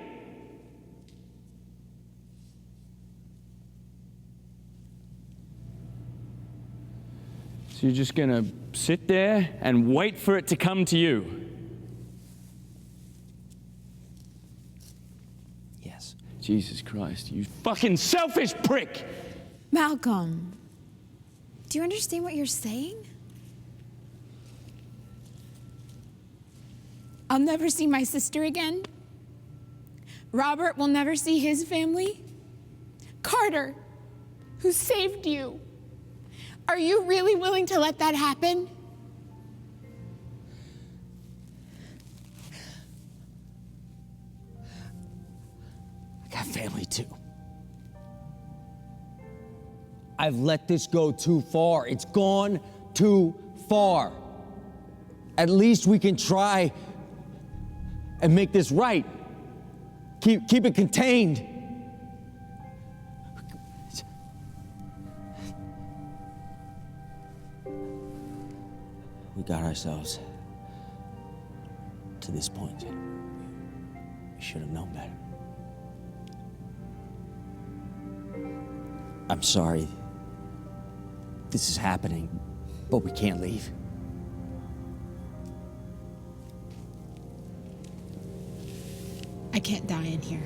So you're just gonna sit there and wait for it to come to you? Yes. Jesus Christ, you fucking selfish prick! Malcolm, do you understand what you're saying? I'll never see my sister again. Robert will never see his family. Carter, who saved you. Are you really willing to let that happen? I got family too. I've let this go too far. It's gone too far. At least we can try and make this right. Keep it contained. We got ourselves to this point. We should have known better. I'm sorry this is happening, but we can't leave. I can't die in here.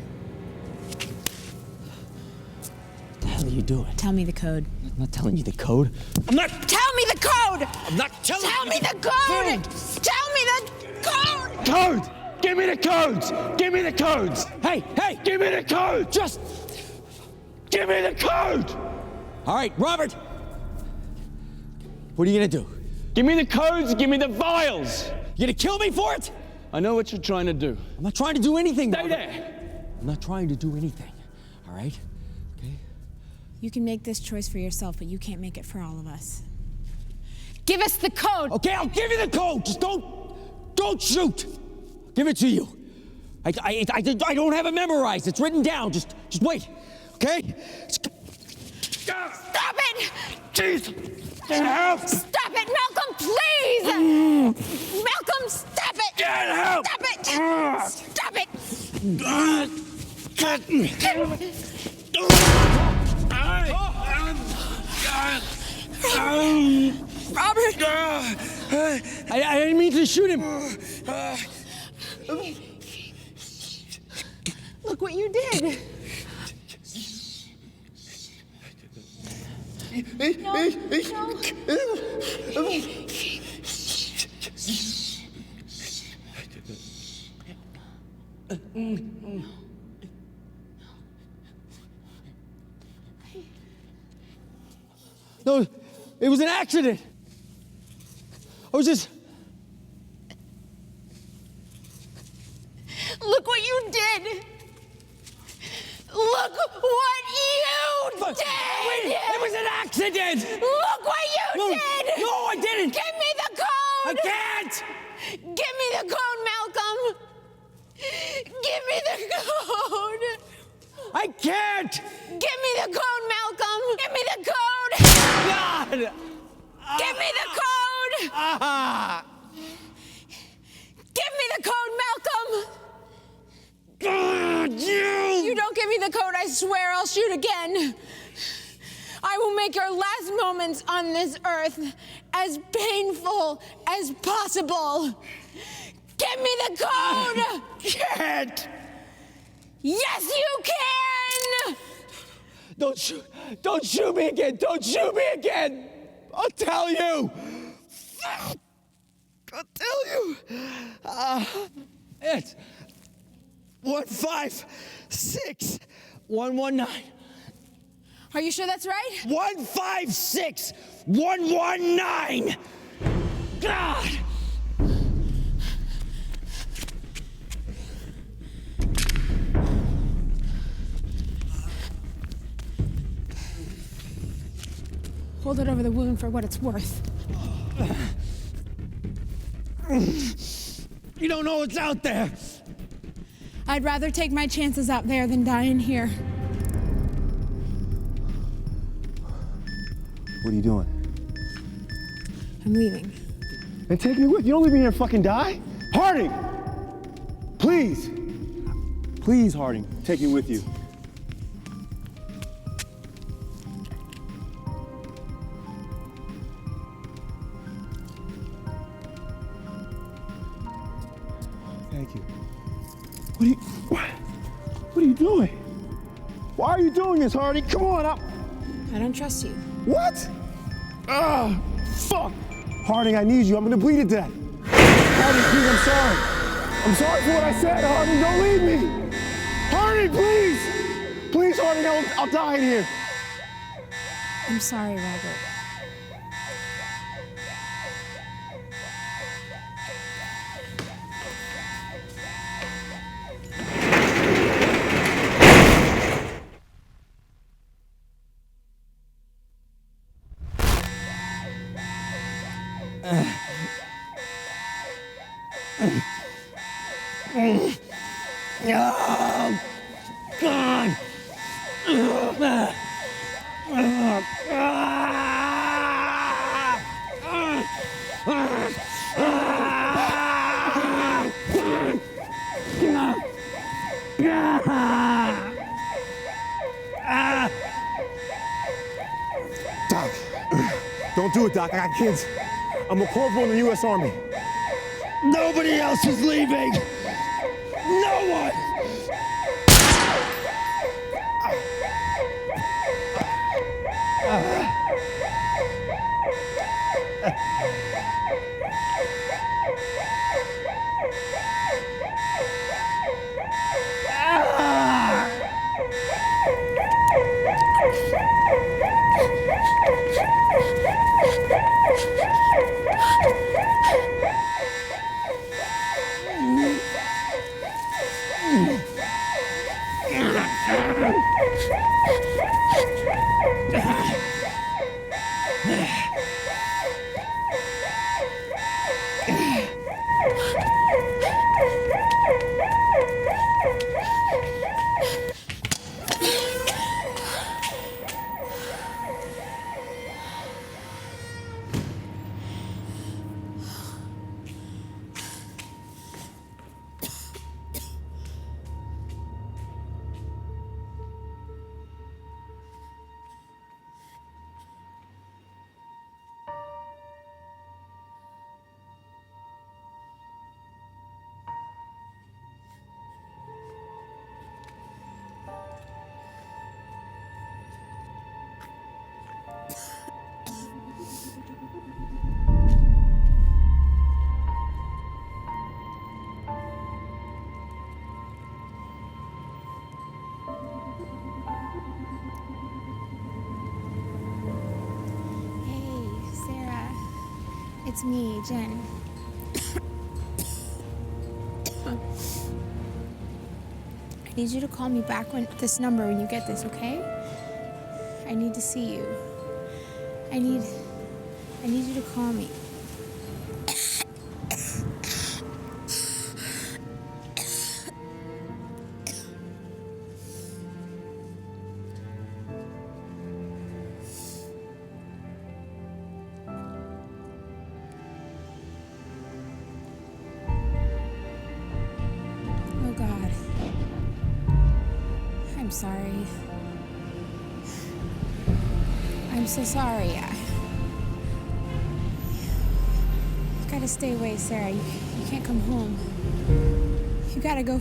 What the hell are you doing? Tell me the code. I'm not telling you the code. I'm not. Tell me the code! I'm not telling Tell you me the code! Tell me the code! Code! Give me the codes! Give me the codes! Hey! Give me the code! Just Give me the code! all right, Robert. What are you gonna do? Give me the codes, give me the vials! You gonna kill me for it? I know what you're trying to do. I'm not trying to do anything. Stay Robert. there! I'm not trying to do anything. All right? Okay? You can make this choice for yourself, but you can't make it for all of us. Give us the code! Okay, I'll give you the code. Just don't shoot. I'll give it to you. I don't have it memorized. It's written down. Just wait. Okay? Stop it! Jeez! Help! Stop it, Malcolm, please! Malcolm, stop it! Get help! Stop it! Stop it! Robert! I didn't mean to shoot him. Look what you did! No, it was an accident. I was just. Look what you did! Look what you did! Wait, it was an accident! Look what you did! No, I didn't! Give me the code! I can't! Give me the code, Malcolm! Give me the code! I can't! Give me the code, Malcolm! Give me the code! God! Give me the code! Give me the code, Malcolm! God, You don't give me the code, I swear I'll shoot again. I will make your last moments on this earth as painful as possible. Give me the code! Can't! Yes, you can! Don't shoot me again! Don't shoot me again! I'll tell you! I'll tell you! It's 156 119. Are you sure that's right? 156 119. God! Hold it over the wound for what it's worth. You don't know what's out there. I'd rather take my chances out there than die in here. What are you doing? I'm leaving. Then take me with you. Don't leave me here and fucking die. Harding! Please. Please, Harding, take me with you. Thank you. What are you doing? Why are you doing this, Hardy? Come on up. I don't trust you. What? Ah, fuck. Harding, I need you. I'm gonna bleed to death. Harding, please, I'm sorry. I'm sorry for what I said, Harding. Don't leave me. Harding, please. Please, Harding, I'll die in here. I'm sorry, Robert. Oh, God. Doc, don't do it, Doc. I got kids. I'm a corporal in the U.S. Army. Nobody else is leaving. No one. It's me, Jen. I need you to call me back when this number when you get this, okay? I need to see you. I need you to call me. I'm sorry. I'm so sorry. You gotta stay away, Sarah. You can't come home. You gotta go.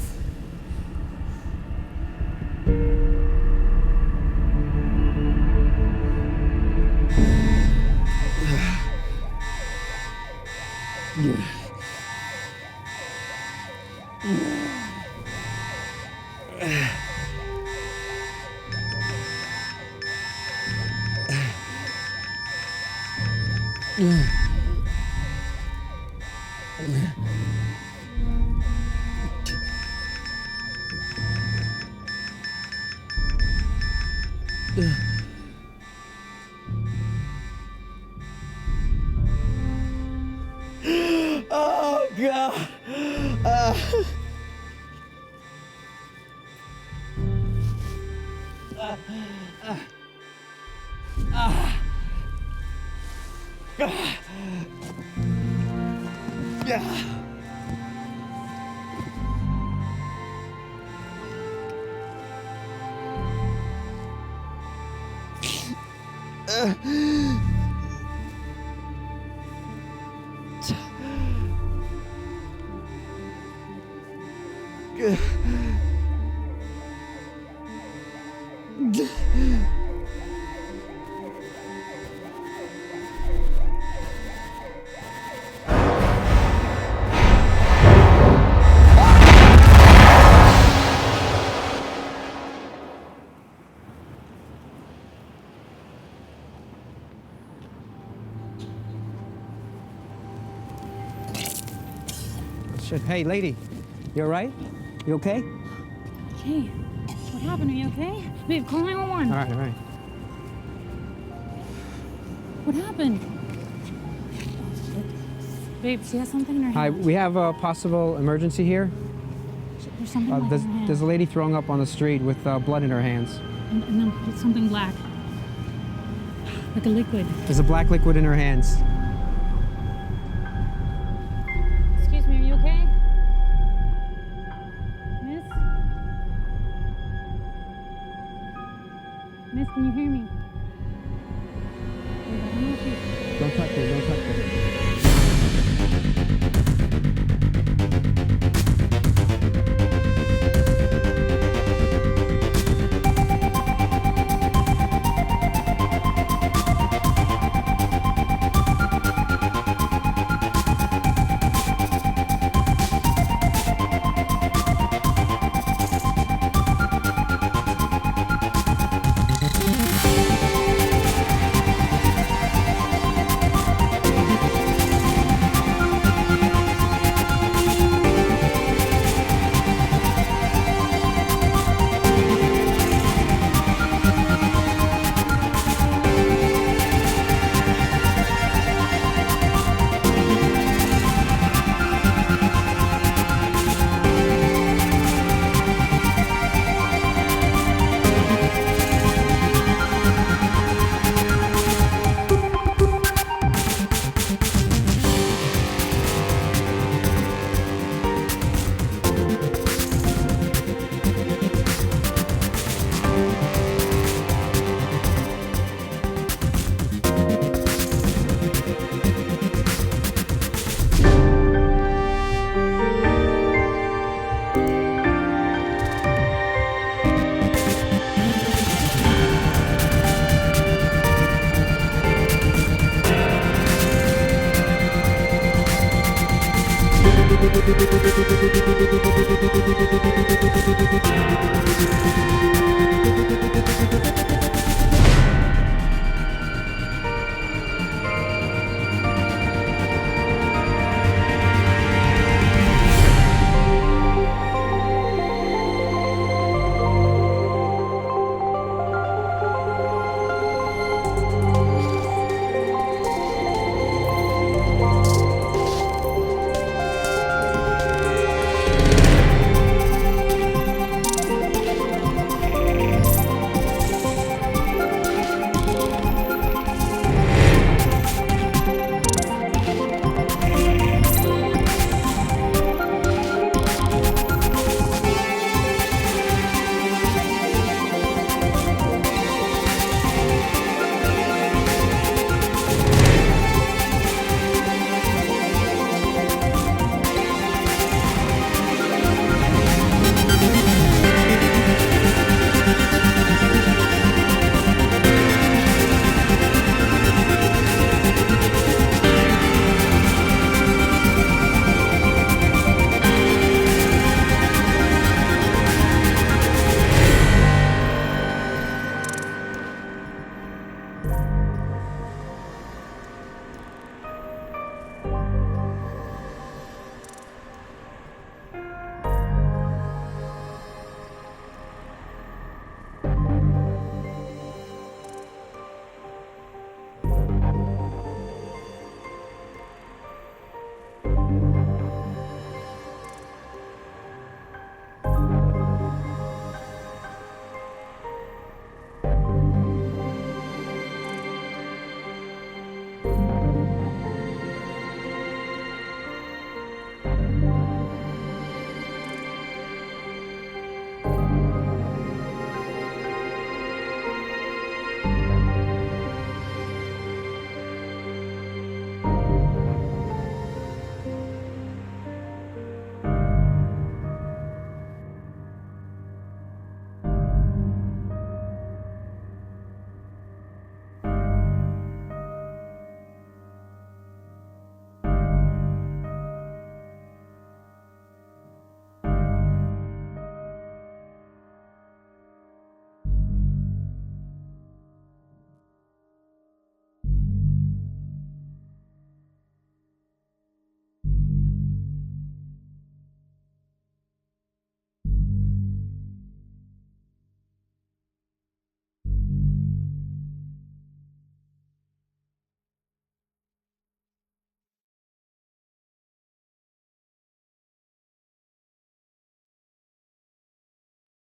Oh, God. Shit. Hey, lady, you all right? You okay? Hey, what happened? Are you okay? Babe, call 911. All right, all right. What happened? Babe, she has something in her Hi, hand. we have a possible emergency here. There's something black in her hand. There's a lady throwing up on the street with blood in her hands. And then it's something black. Like a liquid. There's a black liquid in her hands. Excuse me, are you okay? Miss? Miss, can you hear me? Babe, I don't know if you... Don't touch her, don't touch her.